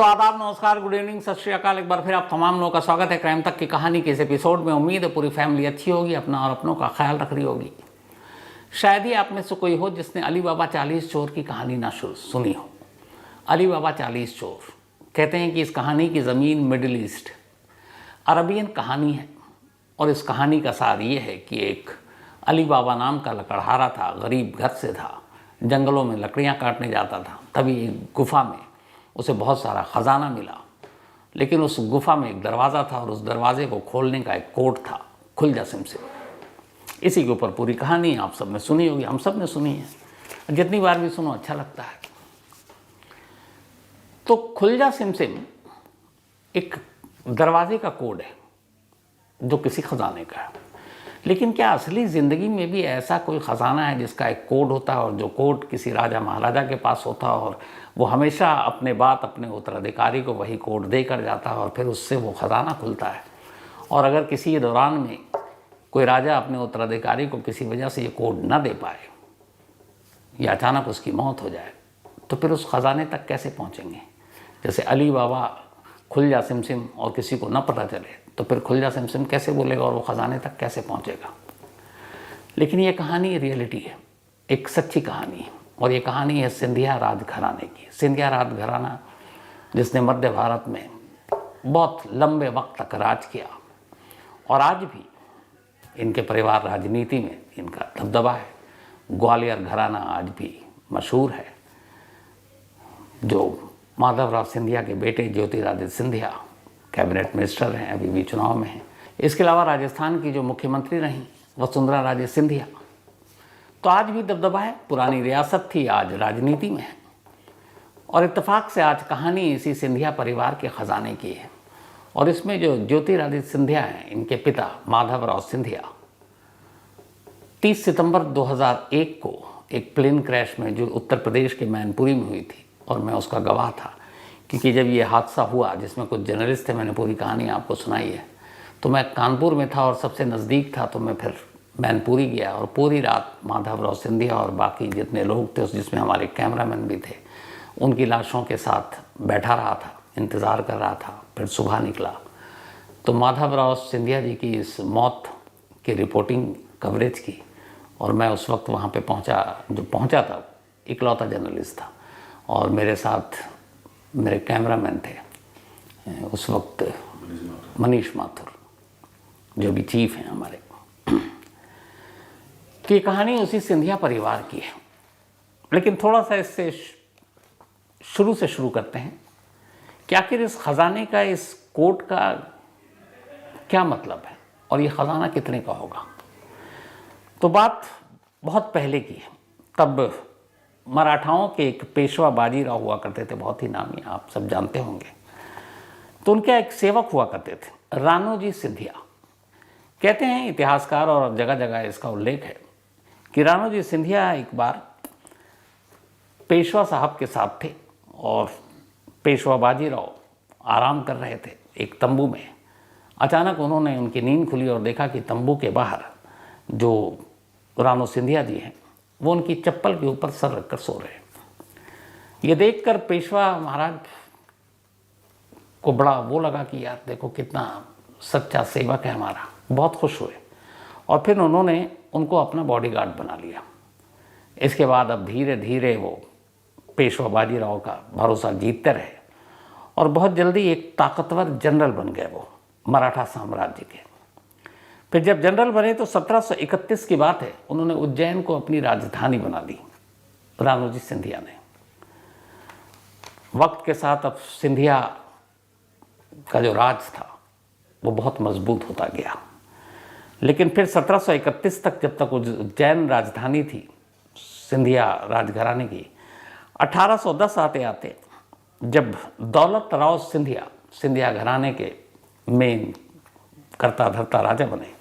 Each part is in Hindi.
तो आदाब, नमस्कार, गुड इवनिंग, सत श्री अकाल। एक बार फिर आप तमाम लोगों का स्वागत है क्राइम तक की कहानी के इस एपिसोड में। उम्मीद है पूरी फैमिली अच्छी होगी, अपना और अपनों का ख्याल रख रही होगी। शायद ही आप में से कोई हो जिसने अली बाबा 40 चोर की कहानी ना सुनी हो। अली बाबा 40 चोर कहते हैं कि इस कहानी की ज़मीन मिडिल ईस्ट अरबियन कहानी है। और इस कहानी का सार ये है कि एक अली बाबा नाम का लकड़हारा था, गरीब घर से था, जंगलों में लकड़ियाँ काटने जाता था। तभी एक गुफा में उसे बहुत सारा ख़जाना मिला, लेकिन उस गुफा में एक दरवाज़ा था और उस दरवाजे को खोलने का एक कोड था, खुल जा सिमसिम। इसी के ऊपर पूरी कहानी आप सब ने सुनी होगी, हम सब ने सुनी है, जितनी बार भी सुनो अच्छा लगता है। तो खुल जा सिमसिम एक दरवाजे का कोड है जो किसी ख़जाने का है। लेकिन क्या असली ज़िंदगी में भी ऐसा कोई ख़जाना है जिसका एक कोड होता है और जो कोड किसी राजा महाराजा के पास होता है और वो हमेशा अपने उत्तराधिकारी को वही कोड दे कर जाता है और फिर उससे वो ख़जाना खुलता है। और अगर किसी दौरान में कोई राजा अपने उत्तराधिकारी को किसी वजह से ये कोड ना दे पाए या अचानक उसकी मौत हो जाए तो फिर उस ख़जाने तक कैसे पहुँचेंगे? जैसे अली बाबा खुल जा सिमसिम और किसी को न पता चले तो फिर खुल जा सिमसिम कैसे बोलेगा और वो ख़जाने तक कैसे पहुँचेगा? लेकिन ये कहानी रियलिटी है, एक सच्ची कहानी है। और ये कहानी है सिंधिया राज घराने की। सिंधिया राज घराना जिसने मध्य भारत में बहुत लंबे वक्त तक राज किया और आज भी इनके परिवार राजनीति में इनका दबदबा है। ग्वालियर घराना आज भी मशहूर है, जो माधवराव सिंधिया के बेटे ज्योतिरादित्य सिंधिया कैबिनेट मिनिस्टर हैं, अभी भी चुनाव में हैं। इसके अलावा राजस्थान की जो मुख्यमंत्री रहीं वसुंधरा राजे सिंधिया, तो आज भी दबदबा है। पुरानी रियासत थी, आज राजनीति में है। और इत्तेफाक से आज कहानी इसी सिंधिया परिवार के ख़जाने की है। और इसमें जो ज्योतिरादित्य सिंधिया हैं, इनके पिता माधवराव सिंधिया 30 सितंबर 2001 को एक प्लेन क्रैश में जो उत्तर प्रदेश के मैनपुरी में हुई थी, और मैं उसका गवाह था, क्योंकि जब ये हादसा हुआ जिसमें कुछ जर्नलिस्ट थे, मैंने पूरी कहानी आपको सुनाई है, तो मैं कानपुर में था और सबसे नज़दीक था, तो मैं फिर मैनपुरी गया और पूरी रात माधवराव सिंधिया और बाकी जितने लोग थे, जिसमें हमारे कैमरामैन भी थे, उनकी लाशों के साथ बैठा रहा था, इंतज़ार कर रहा था। फिर सुबह निकला तो माधवराव सिंधिया जी की इस मौत की रिपोर्टिंग कवरेज की, और मैं उस वक्त वहाँ पे पहुँचा था, इकलौता जर्नलिस्ट था। और मेरे साथ मेरे कैमरामैन थे उस वक्त मनीष माथुर, जो भी चीफ हैं हमारे। कि कहानी उसी सिंधिया परिवार की है। लेकिन थोड़ा सा इससे शुरू से शुरू करते हैं कि आखिर इस ख़जाने का, इस कोड का क्या मतलब है और ये ख़जाना कितने का होगा। तो बात बहुत पहले की है। तब मराठाओं के एक पेशवा बाजीराव हुआ करते थे, बहुत ही नामी, आप सब जानते होंगे। तो उनके एक सेवक हुआ करते थे, रानोजी सिंधिया। कहते हैं इतिहासकार, और जगह जगह इसका उल्लेख है, कि रानोजी सिंधिया एक बार पेशवा साहब के साथ थे और पेशवा बाजीराव आराम कर रहे थे एक तंबू में। अचानक उन्होंने, उनकी नींद खुली और देखा कि तंबू के बाहर जो रानो सिंधिया जी हैं वो उनकी चप्पल के ऊपर सर रखकर सो रहे हैं। ये देखकर पेशवा महाराज को बड़ा वो लगा कि यार देखो कितना सच्चा सेवक है हमारा, बहुत खुश हुए। और फिर उन्होंने उनको अपना बॉडीगार्ड बना लिया। इसके बाद अब धीरे धीरे वो पेशवा बाजीराव का भरोसा जीतते रहे और बहुत जल्दी एक ताकतवर जनरल बन गए वो मराठा साम्राज्य के। फिर जब जनरल बने तो 1731 की बात है, उन्होंने उज्जैन को अपनी राजधानी बना ली रानोजी सिंधिया ने। वक्त के साथ अब सिंधिया का जो राज था वो बहुत मजबूत होता गया। लेकिन फिर 1731 तक, जब तक उज्जैन राजधानी थी सिंधिया राजघराने की, 1810 आते आते जब दौलत राव सिंधिया सिंधिया घराने के मेन करता धरता राजा बने,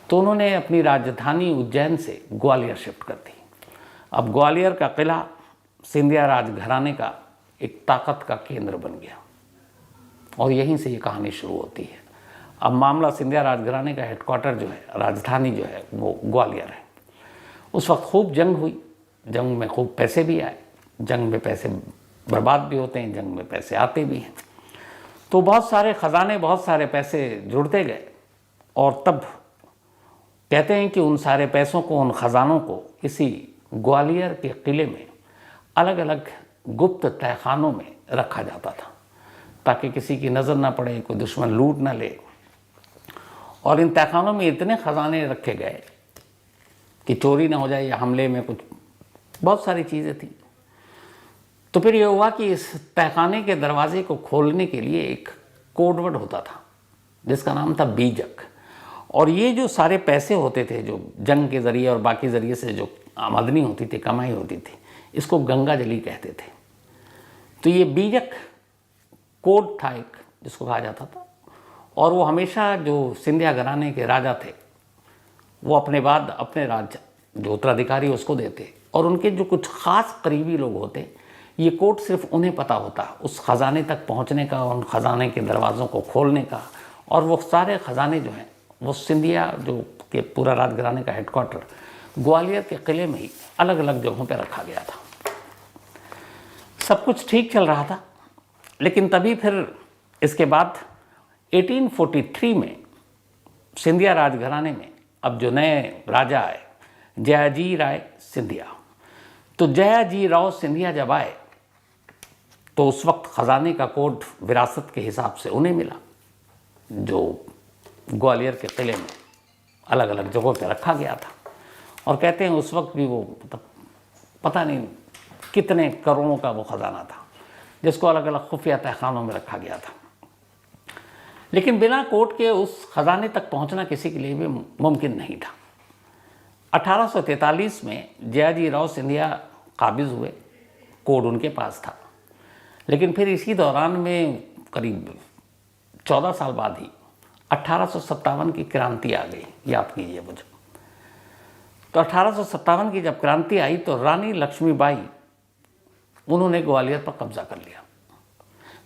तो उन्होंने अपनी राजधानी उज्जैन से ग्वालियर शिफ्ट कर दी। अब ग्वालियर का किला सिंधिया राजघराने का एक ताकत का केंद्र बन गया और यहीं से ये कहानी शुरू होती है। अब मामला सिंधिया राजघराने का हेडक्वार्टर जो है, राजधानी जो है, वो ग्वालियर है। उस वक्त खूब जंग हुई, जंग में खूब पैसे भी आए। जंग में पैसे बर्बाद भी होते हैं, जंग में पैसे आते भी हैं। तो बहुत सारे खजाने, बहुत सारे पैसे जुड़ते गए और तब कहते हैं कि उन सारे पैसों को, उन खजानों को इसी ग्वालियर के किले में अलग अलग गुप्त तहखानों में रखा जाता था ताकि किसी की नज़र ना पड़े, कोई दुश्मन लूट ना ले। और इन तहखानों में इतने खजाने रखे गए कि चोरी ना हो जाए या हमले में कुछ, बहुत सारी चीज़ें थी। तो फिर यह हुआ कि इस तहखाने के दरवाजे को खोलने के लिए एक कोडवर्ड होता था जिसका नाम था बीजक। और ये जो सारे पैसे होते थे जो जंग के ज़रिए और बाकी ज़रिए से जो आमदनी होती थी, कमाई होती थी, इसको गंगा जली कहते थे। तो ये बीजक कोड था एक जिसको कहा जाता था, और वो हमेशा जो सिंधिया घराने के राजा थे वो अपने बाद अपने राज्य जो उत्तराधिकारी उसको देते, और उनके जो कुछ ख़ास करीबी लोग होते, ये कोड सिर्फ उन्हें पता होता उस ख़जाने तक पहुंचने का, उन ख़जाने के दरवाज़ों को खोलने का। और वो सारे ख़जाने जो हैं वो सिंधिया जो के पूरा राजघराने का हेडक्वार्टर ग्वालियर के किले में ही अलग अलग जगहों पर रखा गया था। सब कुछ ठीक चल रहा था, लेकिन तभी फिर इसके बाद 1843 में सिंधिया राजघराने में अब जो नए राजा आए, जयाजी राव सिंधिया। तो जयाजी राव सिंधिया जब आए तो उस वक्त ख़जाने का कोड विरासत के हिसाब से उन्हें मिला जो ग्वालियर के किले में अलग अलग जगहों पर रखा गया था। और कहते हैं उस वक्त भी वो पता नहीं कितने करोड़ों का वो ख़जाना था जिसको अलग अलग खुफिया तहखानों में रखा गया था। लेकिन बिना कोड के उस ख़जाने तक पहुंचना किसी के लिए भी मुमकिन नहीं था। 1843 में जयाजी राव सिंधिया काबिज़ हुए, कोड उनके पास था। लेकिन फिर इसी दौरान में करीब 14 साल बाद ही 1857 की क्रांति आ गई, याद कीजिए मुझे। तो 1857 की जब क्रांति आई तो रानी लक्ष्मीबाई उन्होंने ग्वालियर पर कब्जा कर लिया।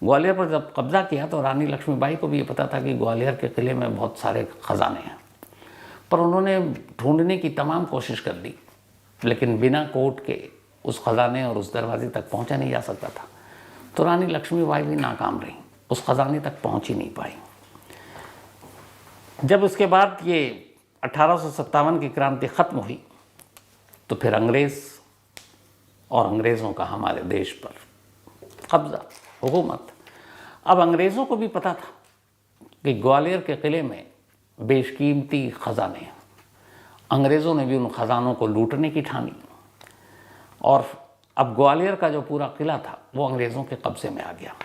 ग्वालियर पर जब कब्जा किया तो रानी लक्ष्मीबाई को भी ये पता था कि ग्वालियर के किले में बहुत सारे खजाने हैं, पर उन्होंने ढूंढने की तमाम कोशिश कर ली, लेकिन बिना कोड के उस खजाने और उस दरवाजे तक पहुंचा नहीं जा सकता था। तो रानी लक्ष्मीबाई भी नाकाम रही, उस खजाने तक पहुंच ही नहीं पाई। जब उसके बाद ये 1857 की क्रांति ख़त्म हुई तो फिर अंग्रेज़ और अंग्रेज़ों का हमारे देश पर कब्ज़ा, हुकूमत। अब अंग्रेज़ों को भी पता था कि ग्वालियर के किले में बेशकीमती ख़जाने हैं। अंग्रेज़ों ने भी उन ख़जानों को लूटने की ठानी और अब ग्वालियर का जो पूरा किला था वो अंग्रेज़ों के कब्ज़े में आ गया।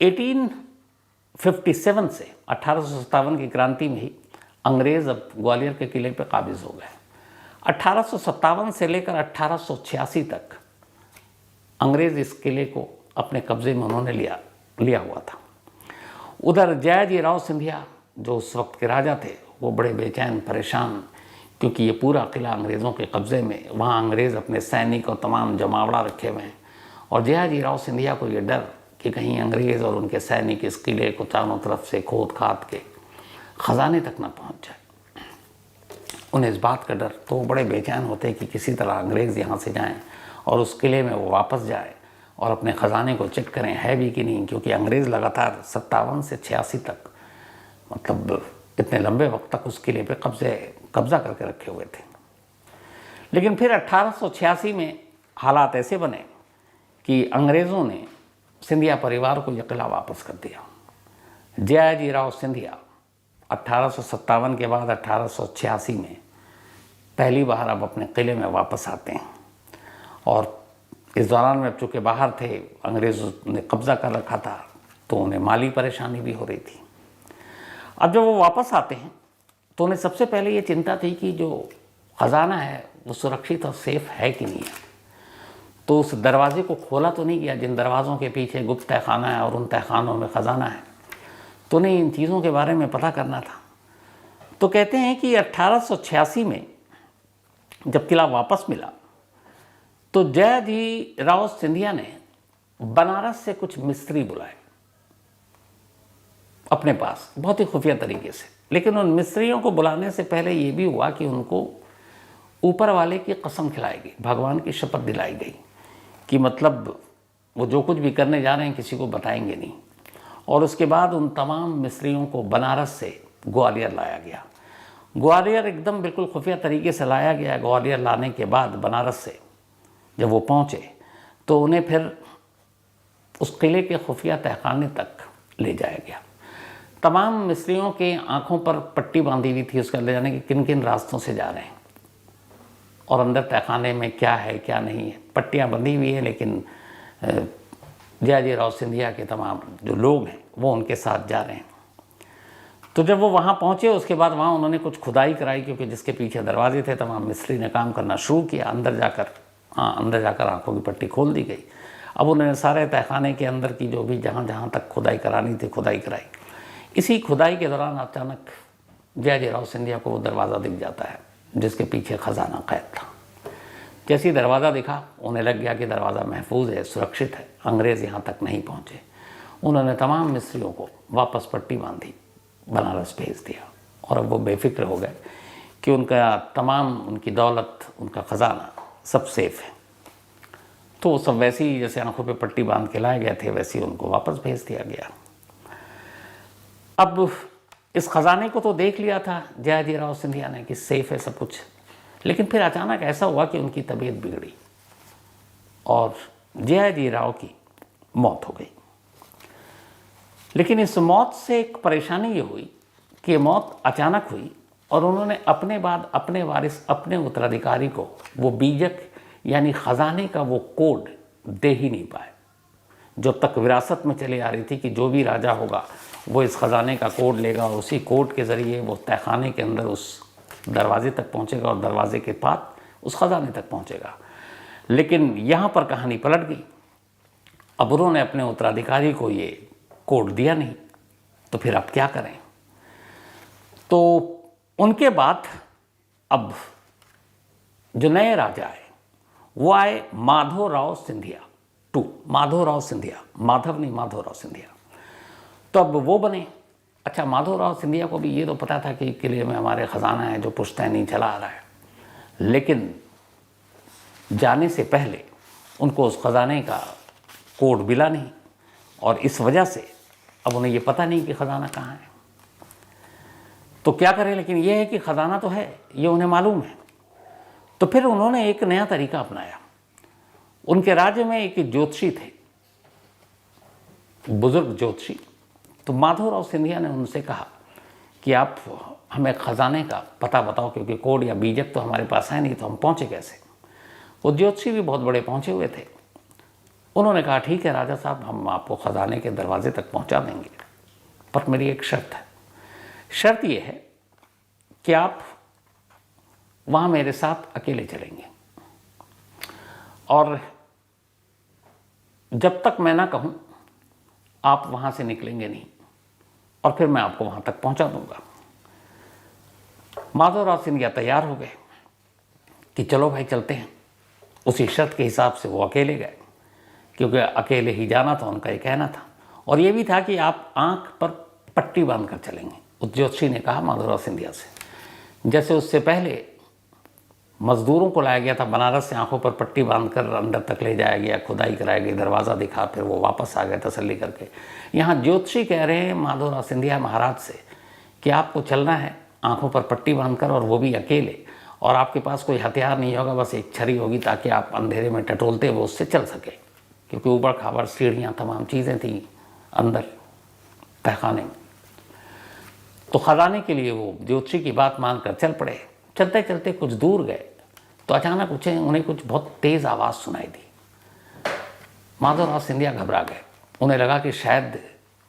1857 से 1857 की क्रांति में ही अंग्रेज़ अब ग्वालियर के किले पर काबिज़ हो गए। 1857 से लेकर 1886 तक अंग्रेज़ इस किले को अपने कब्ज़े में उन्होंने लिया हुआ था। उधर जयाजी राव सिंधिया जो उस वक्त के राजा थे वो बड़े बेचैन, परेशान, क्योंकि ये पूरा किला अंग्रेज़ों के कब्ज़े में, वहाँ अंग्रेज़ अपने सैनिक और तमाम जमावड़ा रखे हुए हैं। और जयाजी राव सिंधिया को ये डर कि कहीं अंग्रेज़ और उनके सैनिक इस किले को चारों तरफ से खोद खाद के ख़जाने तक ना पहुँच जाए, उन्हें इस बात का डर। तो वो बड़े बेचैन होते कि किसी तरह अंग्रेज़ यहाँ से जाएं और उस किले में वो वापस जाए और अपने ख़जाने को चेक करें है भी कि नहीं, क्योंकि अंग्रेज़ लगातार 57 से 86 तक, मतलब इतने लंबे वक्त तक उस किले पे कब्ज़ा करके रखे हुए थे। लेकिन फिर 1886 में हालात ऐसे बने कि अंग्रेज़ों ने सिंधिया परिवार को यह किला वापस कर दिया। जयाजी राव सिंधिया 1857 के बाद 1886 में पहली बार अब अपने किले में वापस आते हैं। और इस दौरान में चूँकि बाहर थे, अंग्रेज़ों ने कब्ज़ा कर रखा था, तो उन्हें माली परेशानी भी हो रही थी। अब जब वो वापस आते हैं तो उन्हें सबसे पहले ये चिंता थी कि जो ख़जाना है वो सुरक्षित और सेफ़ है कि नहीं है। तो उस दरवाजे को खोला तो नहीं गया जिन दरवाज़ों के पीछे गुप्त तहखाना है और उन तहखानों में ख़जाना है, तो उन्हें इन चीज़ों के बारे में पता करना था। तो कहते हैं कि 1886 में जब किला वापस मिला तो जयाजी राव सिंधिया ने बनारस से कुछ मिस्त्री बुलाए अपने पास, बहुत ही खुफिया तरीके से। लेकिन उन मिस्त्रियों को बुलाने से पहले ये भी हुआ कि उनको ऊपर वाले की कसम खिलाई गई, भगवान की शपथ दिलाई गई कि मतलब वो जो कुछ भी करने जा रहे हैं किसी को बताएंगे नहीं। और उसके बाद उन तमाम मिस्रियों को बनारस से ग्वालियर लाया गया। ग्वालियर एकदम बिल्कुल खुफिया तरीके से लाया गया। ग्वालियर लाने के बाद बनारस से जब वो पहुँचे तो उन्हें फिर उस किले के खुफिया तहखाने तक ले जाया गया। तमाम मिस्रियों के आंखों पर पट्टी बांधी हुई थी उसका ले जाने के किन किन रास्तों से जा रहे हैं और अंदर तहखाने में क्या है क्या नहीं है। पट्टियाँ बंधी हुई है, लेकिन जयाजीराव सिंधिया के तमाम जो लोग हैं वो उनके साथ जा रहे हैं। तो जब वो वहाँ पहुँचे उसके बाद वहाँ उन्होंने कुछ खुदाई कराई, क्योंकि जिसके पीछे दरवाजे थे तमाम मिस्त्री ने काम करना शुरू किया। अंदर जाकर आंखों की पट्टी खोल दी गई। अब उन्होंने सारे तहखाने के अंदर की जो भी जहाँ जहाँ तक खुदाई करानी थी खुदाई कराई। इसी खुदाई के दौरान अचानक जयाजीराव सिंधिया को वो दरवाज़ा दिख जाता है जिसके पीछे ख़जाना कैद था। जैसे ही दरवाज़ा दिखा उन्हें लग गया कि दरवाज़ा महफूज है, सुरक्षित है, अंग्रेज़ यहाँ तक नहीं पहुँचे। उन्होंने तमाम मिस्रियों को वापस पट्टी बांधी, बनारस भेज दिया और अब वो बेफिक्र हो गए कि उनका तमाम उनकी दौलत, उनका ख़जाना सब सेफ़ है। तो सब वैसे ही जैसे आंखों पे पट्टी बांध के लाए गए थे वैसे ही उनको वापस भेज दिया गया। अब इस ख़जाने को तो देख लिया था जयाजीराव सिंधिया ने कि सेफ़ है सब कुछ, लेकिन फिर अचानक ऐसा हुआ कि उनकी तबीयत बिगड़ी और जयाजीराव की मौत हो गई। लेकिन इस मौत से एक परेशानी ये हुई कि मौत अचानक हुई और उन्होंने अपने बाद अपने वारिस, अपने उत्तराधिकारी को वो बीजक यानी ख़जाने का वो कोड दे ही नहीं पाए। जब तक विरासत में चली आ रही थी कि जो भी राजा होगा वो इस ख़जाने का कोड लेगा और उसी कोड के ज़रिए वो तहखाने के अंदर उस दरवाजे तक पहुंचेगा और दरवाजे के पास उस ख़जाने तक पहुंचेगा। लेकिन यहाँ पर कहानी पलट गई। अब उन्होंने अपने उत्तराधिकारी को ये कोड दिया नहीं, तो फिर अब क्या करें। तो उनके बाद अब जो नए राजा आए वो आए माधवराव सिंधिया टू, माधवराव सिंधिया, माधव नहीं माधवराव सिंधिया। तो अब वो बने। अच्छा, माधवराव सिंधिया को भी ये तो पता था कि किले में हमारे ख़जाना है जो पुश्तैनी चला आ रहा है, लेकिन जाने से पहले उनको उस ख़जाने का कोड मिला नहीं और इस वजह से अब उन्हें ये पता नहीं कि ख़जाना कहाँ है। तो क्या करें, लेकिन ये है कि ख़जाना तो है, ये उन्हें मालूम है। तो फिर उन्होंने एक नया तरीका अपनाया। उनके राज्य में एक ज्योतिषी थे, बुजुर्ग ज्योतिषी। तो माधवराव सिंधिया ने उनसे कहा कि आप हमें ख़जाने का पता बताओ, क्योंकि कोड या बीजक तो हमारे पास है नहीं, तो हम पहुँचे कैसे। वो ज्योतिषी भी बहुत बड़े पहुँचे हुए थे। उन्होंने कहा ठीक है राजा साहब, हम आपको ख़जाने के दरवाजे तक पहुँचा देंगे, पर मेरी एक शर्त है। शर्त ये है कि आप वहाँ मेरे साथ अकेले चलेंगे और जब तक मैं ना कहूँ आप वहाँ से निकलेंगे नहीं, और फिर मैं आपको वहाँ तक पहुँचा दूँगा। माधवराव सिंधिया तैयार हो गए कि चलो भाई चलते हैं। उसी शर्त के हिसाब से वो अकेले गए, क्योंकि अकेले ही जाना था, उनका ये कहना था। और ये भी था कि आप आँख पर पट्टी बांध कर चलेंगे। उस ज्योतिषी ने कहा माधवराव सिंधिया से, जैसे उससे पहले मज़दूरों को लाया गया था बनारस से, आंखों पर पट्टी बांधकर अंदर तक ले जाया गया, खुदाई कराई गई, दरवाज़ा दिखा, फिर वो वापस आ गए तसल्ली करके। यहाँ ज्योतिषी कह रहे हैं माधवराव सिंधिया महाराज से कि आपको चलना है आंखों पर पट्टी बांधकर, और वो भी अकेले, और आपके पास कोई हथियार नहीं होगा, बस एक छड़ी होगी ताकि आप अंधेरे में टटोलते हुए उससे चल सके, क्योंकि ऊबड़ खाबड़ सीढ़ियाँ तमाम चीज़ें थी अंदर तहखाने में। तो ख़जाने के लिए वो ज्योतिषी की बात मानकर चल पड़े। चलते चलते कुछ दूर गए तो अचानक उन्हें कुछ बहुत तेज़ आवाज़ सुनाई दी। माधवराव सिंधिया घबरा गए। उन्हें लगा कि शायद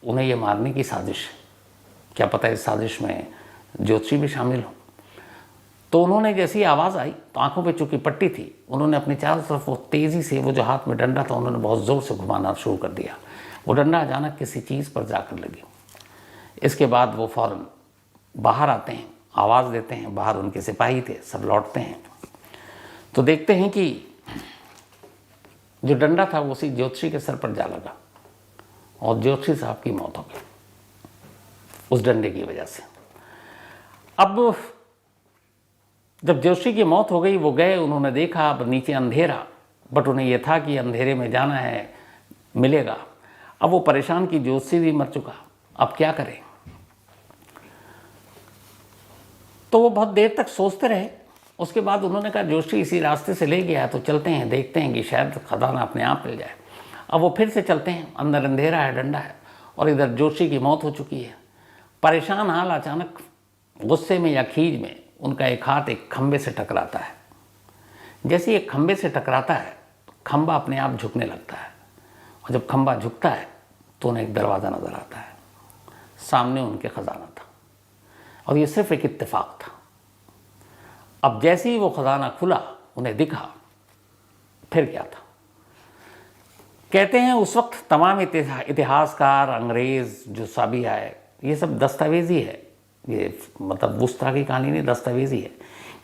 उन्हें ये मारने की साजिश है, क्या पता इस साजिश में ज्योतिषी भी शामिल हो। तो उन्होंने जैसी ही आवाज़ आई तो आंखों पे चूँकि पट्टी थी, उन्होंने अपनी चारों तरफ वो तेज़ी से वो जो हाथ में डंडा था उन्होंने बहुत ज़ोर से घुमाना शुरू कर दिया। वो डंडा अचानक किसी चीज़ पर जाकर लगी। इसके बाद वो फ़ौरन बाहर आते हैं, आवाज़ देते हैं। बाहर उनके सिपाही थे, सब लौटते हैं तो देखते हैं कि जो डंडा था वो उसी ज्योतिषी के सर पर जा लगा और ज्योतिषी साहब की मौत हो गई उस डंडे की वजह से। अब जब ज्योतिषी की मौत हो गई, वो गए, उन्होंने देखा अब नीचे अंधेरा, बट उन्हें यह था कि अंधेरे में जाना है, मिलेगा। अब वो परेशान कि जोशी भी मर चुका, अब क्या करें। तो वो बहुत देर तक सोचते रहे। उसके बाद उन्होंने कहा जोशी इसी रास्ते से ले गया है तो चलते हैं, देखते हैं कि शायद खजाना अपने आप मिल जाए। अब वो फिर से चलते हैं, अंदर अंधेरा है, डंडा है, और इधर जोशी की मौत हो चुकी है। परेशान हाल अचानक गुस्से में या खीज में उनका एक हाथ एक खंबे से टकराता है। जैसे एक खंबे से टकराता है, खंबा अपने आप झुकने लगता है, और जब खंबा झुकता है तो उन्हें एक दरवाज़ा नज़र आता है। सामने उनके खजाना था, और ये सिर्फ एक इत्तेफाक था। अब जैसे ही वो खजाना खुला, उन्हें दिखा, फिर क्या था। कहते हैं उस वक्त तमाम इतिहासकार, अंग्रेज़ जो साबी आए, ये सब दस्तावेज़ी है, ये मतलब उस तरह की कहानी नहीं, दस्तावेज़ी है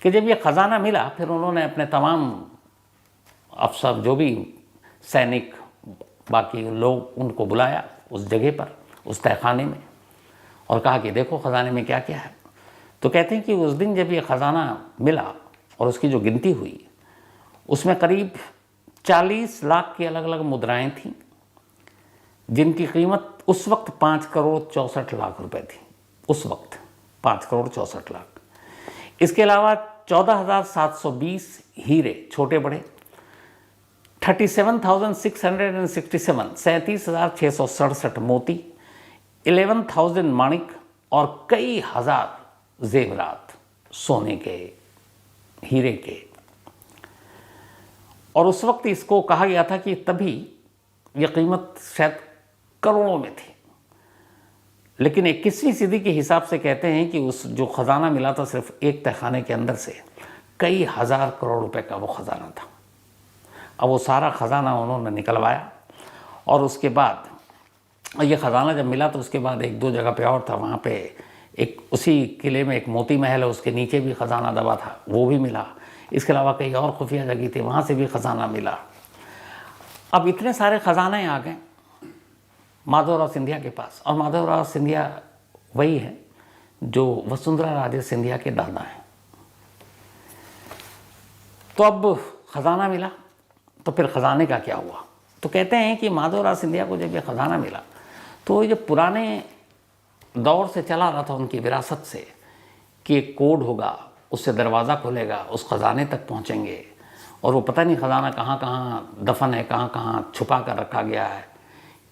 कि जब ये ख़जाना मिला, फिर उन्होंने अपने तमाम अफसर, जो भी सैनिक, बाकी लोग, उनको बुलाया उस जगह पर, उस तहखाने में, और कहा कि देखो ख़जाने में क्या क्या है। तो कहते हैं कि उस दिन जब ये ख़जाना मिला और उसकी जो गिनती हुई, उसमें करीब 40 लाख की अलग अलग मुद्राएं थीं, जिनकी कीमत उस वक्त 5 करोड़ 64 लाख रुपए थी। उस वक्त 5 करोड़ 64 लाख। इसके अलावा 14,720 हीरे छोटे बड़े, 37,667 37,667 मोती, 11,000 माणिक और कई हजार जेवरात सोने के, हीरे के। और उस वक्त इसको कहा गया था कि तभी यह कीमत शायद करोड़ों में थी। लेकिन 21वीं सदी के हिसाब से कहते हैं कि उस जो ख़जाना मिला था सिर्फ एक तहखाने के अंदर से, कई हज़ार करोड़ रुपए का वो ख़जाना था। अब वो सारा ख़जाना उन्होंने निकलवाया, और उसके बाद ये ख़जाना जब मिला तो उसके बाद एक दो जगह पे और था, वहाँ पे एक उसी किले में एक मोती महल है, उसके नीचे भी ख़जाना दबा था, वो भी मिला। इसके अलावा कई और खुफिया जगह थी, वहाँ से भी ख़जाना मिला। अब इतने सारे ख़जाने आ गए माधवराव सिंधिया के पास, और माधवराव सिंधिया वही है जो वसुंधरा राजे सिंधिया के दादा हैं। तो अब ख़जाना मिला, तो फिर ख़जाने का क्या हुआ। तो कहते हैं कि माधवराव सिंधिया को जब ये ख़जाना मिला, तो ये पुराने दौर से चला रहा था उनकी विरासत से कि एक कोड होगा, उससे दरवाज़ा खुलेगा, उस ख़जाने तक पहुँचेंगे, और वो पता नहीं ख़जाना कहाँ कहाँ दफन है, कहाँ कहाँ छुपा कर रखा गया है।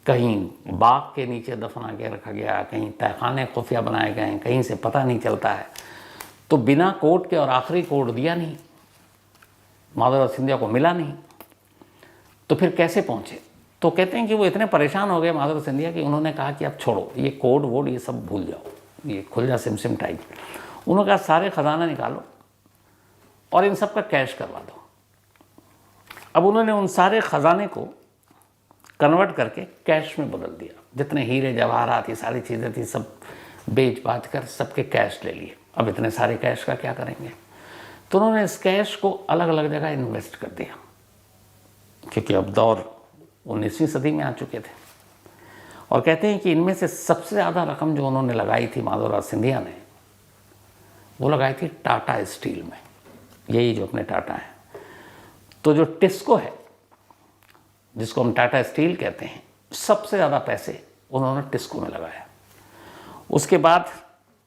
कहीं बाग के नीचे दफना के रखा गया है, कहीं तहखाने खुफिया बनाए गए हैं, कहीं से पता नहीं चलता है। तो बिना कोड के, और आखिरी कोड दिया नहीं, माधवराव सिंधिया को मिला नहीं, तो फिर कैसे पहुँचे। तो कहते हैं कि वो इतने परेशान हो गए माधवराव सिंधिया कि उन्होंने कहा कि अब छोड़ो, ये कोड वोड ये सब भूल जाओ, ये खुल जा सिमसिम टाइप। उन्होंने कहा सारे ख़जाना निकालो और इन सब का कैश करवा दो। अब उन्होंने उन सारे ख़जाने को कन्वर्ट करके कैश में बदल दिया। जितने हीरे जवाहरात ये सारी चीज़ें थी सब बेच बाच कर सबके कैश ले लिए। अब इतने सारे कैश का क्या करेंगे। तो उन्होंने इस कैश को अलग अलग जगह इन्वेस्ट कर दिया, क्योंकि अब दौर 19वीं सदी में आ चुके थे। और कहते हैं कि इनमें से सबसे ज़्यादा रकम जो उन्होंने लगाई थी माधवराव सिंधिया ने, वो लगाई थी टाटा स्टील में। यही जो अपने टाटा है, तो जो टिस्को है जिसको हम टाटा स्टील कहते हैं, सबसे ज़्यादा पैसे उन्होंने टिस्को में लगाया। उसके बाद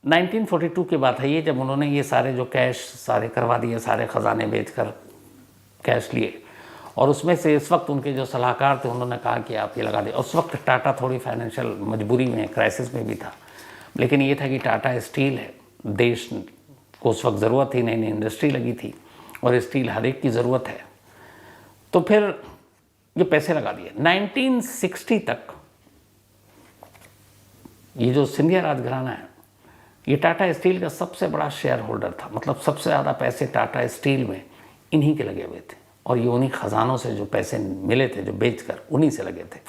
1942 की बात है ये, जब उन्होंने ये सारे जो कैश सारे करवा दिए, सारे ख़जाने बेचकर कैश लिए, और उसमें से इस वक्त उनके जो सलाहकार थे उन्होंने कहा कि आप ये लगा दें। उस वक्त टाटा थोड़ी फाइनेंशियल मजबूरी में, क्राइसिस में भी था, लेकिन ये था कि टाटा स्टील है, देश को उस वक्त ज़रूरत थी, नई नई इंडस्ट्री लगी थी और स्टील हर एक की ज़रूरत है। तो फिर ये पैसे लगा दिए। 1960 तक ये जो सिंधिया राजघराना है, ये टाटा स्टील का सबसे बड़ा शेयर होल्डर था। मतलब सबसे ज़्यादा पैसे टाटा स्टील में इन्हीं के लगे हुए थे, और ये उन्हीं ख़जानों से जो पैसे मिले थे, जो बेचकर, उन्हीं से लगे थे।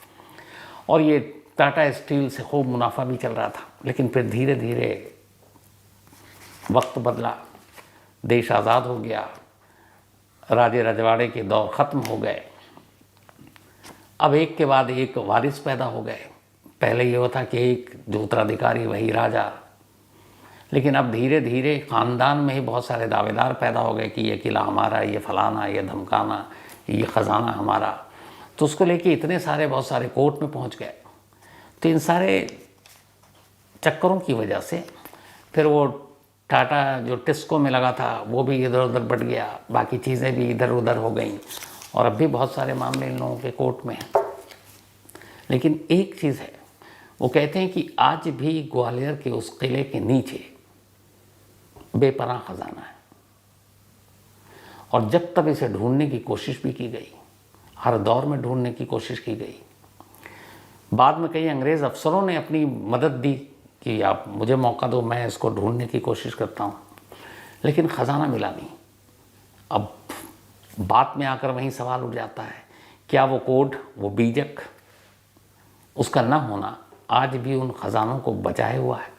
और ये टाटा स्टील से खूब मुनाफा भी चल रहा था। लेकिन फिर धीरे धीरे वक्त बदला, देश आज़ाद हो गया, राजे रजवाड़े के दौर ख़त्म हो गए। अब एक के बाद एक वारिस पैदा हो गए। पहले ये होता कि एक जो उत्तराधिकारी वही राजा, लेकिन अब धीरे धीरे ख़ानदान में ही बहुत सारे दावेदार पैदा हो गए कि ये किला हमारा, ये फलाना, ये धमकाना, ये ख़जाना हमारा। तो उसको लेके इतने सारे बहुत सारे कोर्ट में पहुंच गए। तो इन सारे चक्करों की वजह से फिर वो टाटा जो टिस्को में लगा था वो भी इधर उधर बढ़ गया, बाकी चीज़ें भी इधर उधर हो गई और अब भी बहुत सारे मामले इन लोगों के कोर्ट में हैं। लेकिन एक चीज़ है, वो कहते हैं कि आज भी ग्वालियर के उस किले के नीचे बेपनाह खजाना है और जब तक इसे ढूंढने की कोशिश भी की गई, हर दौर में ढूंढने की कोशिश की गई। बाद में कई अंग्रेज़ अफसरों ने अपनी मदद दी कि आप मुझे मौका दो, मैं इसको ढूंढने की कोशिश करता हूँ, लेकिन ख़जाना मिला नहीं। अब बात में आकर वहीं सवाल उठ जाता है, क्या वो कोड, वो बीजक, उसका न होना आज भी उन ख़जानों को बचाए हुआ है?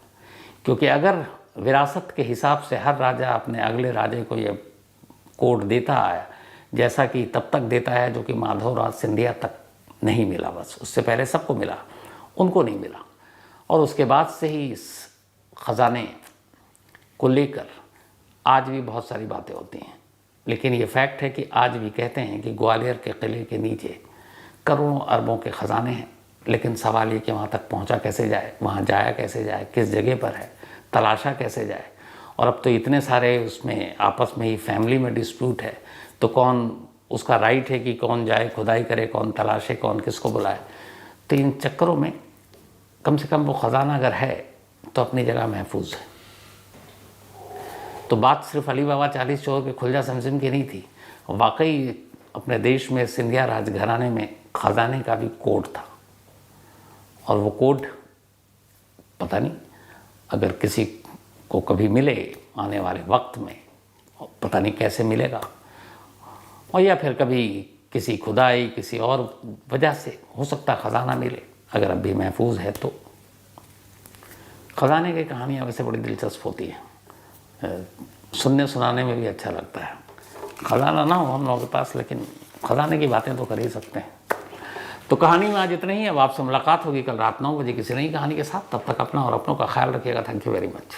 क्योंकि अगर विरासत के हिसाब से हर राजा अपने अगले राजे को ये कोड देता आया, जैसा कि तब तक देता है जो कि माधवराज सिंधिया तक नहीं मिला, बस उससे पहले सबको मिला, उनको नहीं मिला। और उसके बाद से ही इस ख़जाने को लेकर आज भी बहुत सारी बातें होती हैं। लेकिन ये फैक्ट है कि आज भी कहते हैं कि ग्वालियर के किले के नीचे करोड़ों अरबों के ख़जाने हैं, लेकिन सवाल ये कि वहाँ तक पहुँचा कैसे जाए, वहाँ जाया कैसे जाए, किस जगह पर है, तलाशा कैसे जाए। और अब तो इतने सारे उसमें आपस में ही फैमिली में डिस्प्यूट है, तो कौन, उसका राइट है कि कौन जाए खुदाई करे, कौन तलाशे, कौन किसको बुलाए। तो इन चक्करों में कम से कम वो ख़जाना अगर है तो अपनी जगह महफूज है। तो बात सिर्फ अली बाबा 40 चोर के खुलजा समसिम की नहीं थी, वाकई अपने देश में सिंधिया राजघराने में ख़जाने का भी कोड था। और वो कोड पता नहीं अगर किसी को कभी मिले आने वाले वक्त में, पता नहीं कैसे मिलेगा, और या फिर कभी किसी खुदाई किसी और वजह से हो सकता ख़जाना मिले, अगर अब भी महफूज है तो। ख़जाने की कहानियाँ वैसे बड़ी दिलचस्प होती हैं, सुनने सुनाने में भी अच्छा लगता है। ख़जाना ना हो हम लोगों के पास, लेकिन ख़जाने की बातें तो कर ही सकते हैं। तो कहानी में आज इतना ही। अब आपसे मुलाकात होगी कल रात 9 बजे किसी नई कहानी के साथ। तब तक अपना और अपनों का ख्याल रखिएगा। Thank you very much.